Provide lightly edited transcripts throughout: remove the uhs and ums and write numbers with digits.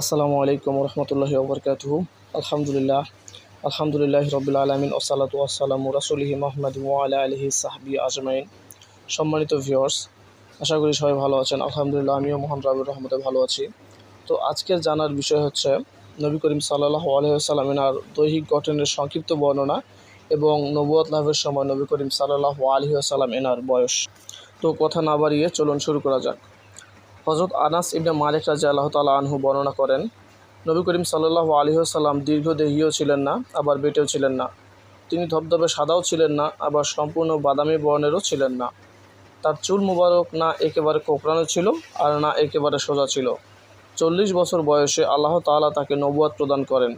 আসসালামু আলাইকুম রহমতুল্লাহি ওবরকাতুহু। আলহামদুলিল্লাহ আলহামদুলিল্লাহ রবিল আলমিন ওসালাতু আসসালামু রাসূলিহি মুহাম্মাদ ওয়া আলা আলিহি সাহবি আজমাইন। সম্মানিত ভিউয়ার্স, আশা করি সবাই ভালো আছেন। আলহামদুলিল্লাহ আমিও মহান রবের রহমতে ভালো আছি। তো আজকের জানার বিষয় হচ্ছে নবী করিম সাল্লাল্লাহু আলাইহি ওয়াসাল্লামের দৈহিক গঠনের সংক্ষিপ্ত বর্ণনা এবং নবুয়ত লাভের সময় নবী করিম সাল্লাল্লাহু আলাইহি ওয়াসাল্লাম এনার বয়স। তো কথা না বাড়িয়ে চলুন শুরু করা যাক। হযরত আনাস ইবনে মালিক রাদিয়াল্লাহু তাআলা আনহু বর্ণনা করেন, নবী করিম সাল্লাল্লাহু আলাইহি ওয়াসাল্লাম দীর্ঘদেহীও ছিলেন না, আবার বেঁটেও ছিলেন না। তিনি ধবধবে সাদাও ছিলেন না, আবার সম্পূর্ণ বাদামি বর্ণেরও ছিলেন না। তার চুল মুবারক না একেবারে কোঁকড়ানো ছিল, আর না একেবারে সোজা ছিল। 40 বছর বয়সে আল্লাহ তাআলা তাকে নবুয়ত প্রদান করেন।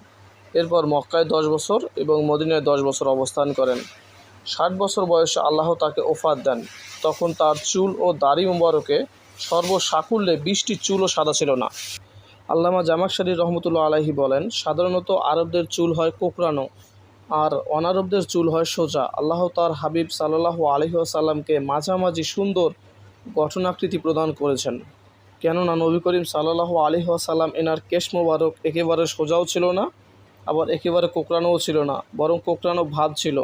এরপর মক্কায় 10 বছর এবং মদিনায় 10 বছর অবস্থান করেন। 60 বছর বয়সে আল্লাহ তাকে ওফাত দেন। তখন তার চুল ও দাড়ি মুবারকে সর্বসাকুল্যে 20টি চুলও সাদা ছিল না। আল্লামা জামাখশরী রহমতুল্লাহ আলাইহি বলেন, সাধারণত আরবদের চুল হয় কোঁকড়ানো আর অনারবদের চুল হয় সোজা। আল্লাহ তার হাবিব সাল্লাল্লাহু আলাইহি ওয়াসাল্লামকে মাঝামাঝি সুন্দর গঠনাকৃতি প্রদান করেছেন, কেননা নবী করিম সাল্লাল্লাহু আলাইহি ওয়াসাল্লাম এনার কেশ মোবারক একেবারে সোজাও ছিল না, আবার একেবারে কোঁকড়ানোও ছিল না, বরং কোঁকড়ানো ভাব ছিল,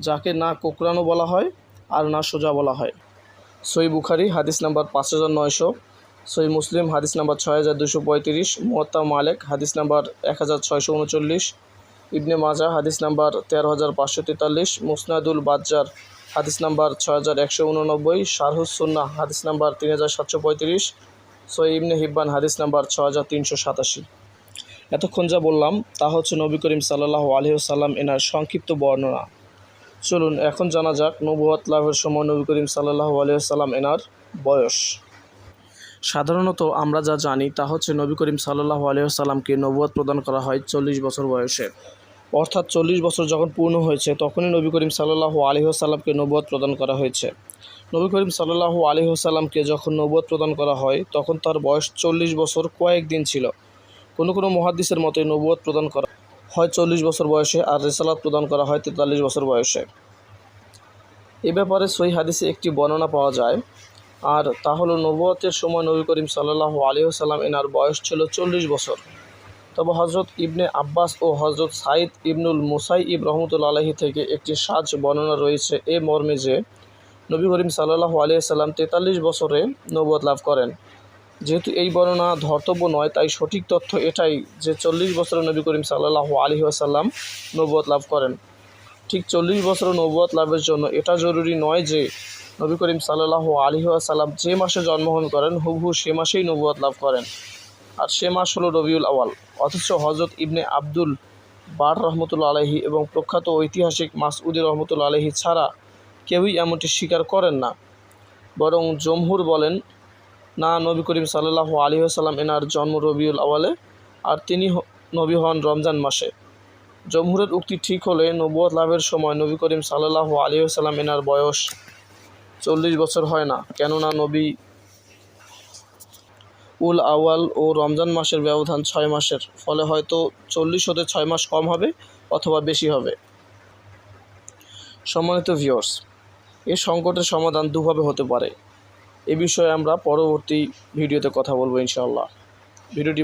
যাকে না কোঁকড়ানো বলা হয় আর না সোজা বলা হয়। সহিহ বুখারী হাদিস নাম্বার 5900, সহিহ মুসলিম হাদিস নাম্বার 6235, মুওয়াত্তা মালিক হাদিস নাম্বার 1639, ইবনে মাজাহ হাদিস নাম্বার 13543, মুসনাদুল বাজ্জার হাদিস নাম্বার 6189, শারহুস সুন্নাহ হাদিস নাম্বার 3735, সহিহ ইবনে হিব্বান হাদিস নাম্বার 6387। এতক্ষণ যা বললাম তা হচ্ছে নবী করিম সাল্লাল্লাহু আলাইহি ওয়াসাল্লাম এনার সংক্ষিপ্ত বর্ণনা। চলুন এখন জানা যাক নবুয়ত লাভের সময় নবী করিম সাল্লাল্লাহু আলাইহি ওয়াসাল্লাম এনার বয়স। সাধারণত আমরা যা জানি তা হচ্ছে নবী করিম সাল্লাল্লাহু আলাইহি ওয়াসাল্লামকে নবুয়ত প্রদান করা হয় 40 বছর বয়সে। অর্থাৎ 40 বছর যখন পূর্ণ হয়েছে তখনই নবী করিম সাল্লাল্লাহু আলাইহি ওয়াসাল্লামকে নবুয়ত প্রদান করা হয়েছে। নবী করিম সাল্লাল্লাহু আলাইহি ওয়াসাল্লামকে যখন নবুয়ত প্রদান করা হয় তখন তার বয়স 40 বছর কয়েকদিন ছিল। কোনো মুহাদ্দিসের মতে নবুয়ত প্রদান করা হয় 40 বছর বয়সে আর রিসালাত প্রদান করা হয় 43 বছর বয়সে। এ ব্যাপারে সহিহ হাদিসে একটি বর্ণনা পাওয়া যায়, আর তা হলো নবুয়তের সময় নবী করিম সাল্লাল্লাহু আলাইহি ওয়াসাল্লাম এনার বয়স ছিল 40 বছর। তবে হযরত ইবনে আব্বাস ও হযরত সাঈদ ইবনুল মুসাইয়িব রহমতুল্লাহ আলাইহি থেকে একটি সাজ বর্ণনা রয়েছে এ মর্মে যে নবী করিম সাল্লাল্লাহু আলাইহি ওয়াসাল্লাম 43 বছরে নবুয়ত লাভ করেন। যেহেতু এই বর্ণনা ধর্তব্য নয়, তাই সঠিক তথ্য এটাই যে 40 বছরে নবী করিম সাল্লাল্লাহু আলাইহি ওয়াসাল্লাম নবুয়ত লাভ করেন। ঠিক 40 বছর নবুয়ত লাভের জন্য এটা জরুরি নয় যে নবী করিম সাল্লাল্লাহু আলাইহি ওয়াসাল্লাম যে মাসে জন্মগ্রহণ করেন হুবহু সে মাসেই নবুয়ত লাভ করেন, আর সে মাস হলো রবিউল আউয়াল। অথচ হযরত ইবনে আব্দুল বার রহমতুল্লাহ আলাইহি এবং প্রখ্যাত ঐতিহাসিক মাসউদি রহমতুল্লাহ আলাইহি ছাড়া কেউই এমনটি স্বীকার করেন না। বরং জমহুর বলেন, না, নবী করিম সাল্লাল্লাহু আলাইহি ওয়াসাল্লাম এনার জন্ম রবিউল আউয়ালে আর তিনি নবী হন রমজান মাসে। জমহুরের উক্তি ঠিক হলে নবুয়ত লাভের সময় নবী করিম সাল্লাল্লাহু আলাইহি ওয়াসাল্লাম এনার বয়স 40 বছর হয় না, কেননা নবী উল আউয়াল ও রমজান মাসের ব্যবধান 6 মাসের, ফলে হয়তো 40 হতে 6 মাস কম হবে অথবা বেশি হবে। সম্মানিত ভিউয়ার্স, এই সংকটের সমাধান দুভাবে হতে পারে। এ বিষয়ে আমরা পরবর্তী ভিডিওতে কথা বলবো ইনশাআল্লাহ। ভিডিওটি